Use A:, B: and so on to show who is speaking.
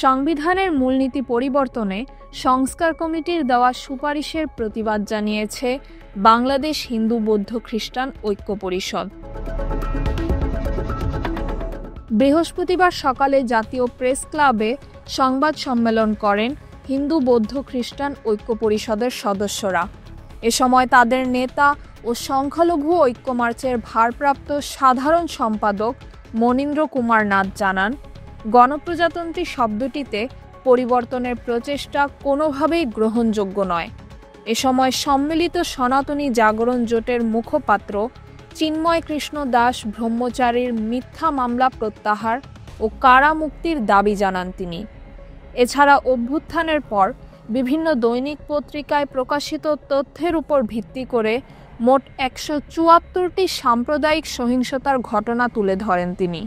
A: সংবিধানের মূলনীতি পরিবর্তনে সংস্কার কমিটির দেওয়া সুপারিশের প্রতিবাদ জানিয়েছে বাংলাদেশ হিন্দু বৌদ্ধ খ্রিস্টান ঐক্য পরিষদ। বৃহস্পতিবার সকালে জাতীয় প্রেস ক্লাবে সংবাদ সম্মেলন করেন হিন্দু বৌদ্ধ খ্রিস্টান ঐক্য পরিষদের সদস্যরা। এ সময় তাদের নেতা ও সংখ্যালঘু ঐক্য মার্চের ভারপ্রাপ্ত সাধারণ সম্পাদক মনীন্দ্র কুমার নাথ জানান, গণপ্রজাতন্ত্রী শব্দটিতে পরিবর্তনের প্রচেষ্টা কোনোভাবেই গ্রহণযোগ্য নয়। এ সময় সম্মিলিত সনাতনী জাগরণ জোটের মুখপাত্র চিন্ময় কৃষ্ণ দাস ব্রহ্মচারীর মিথ্যা মামলা প্রত্যাহার ও কারা মুক্তির দাবি জানান তিনি। এছাড়া অভ্যুত্থানের পর বিভিন্ন দৈনিক পত্রিকায় প্রকাশিত তথ্যের উপর ভিত্তি করে মোট 174টি সাম্প্রদায়িক সহিংসতার ঘটনা তুলে ধরেন তিনি।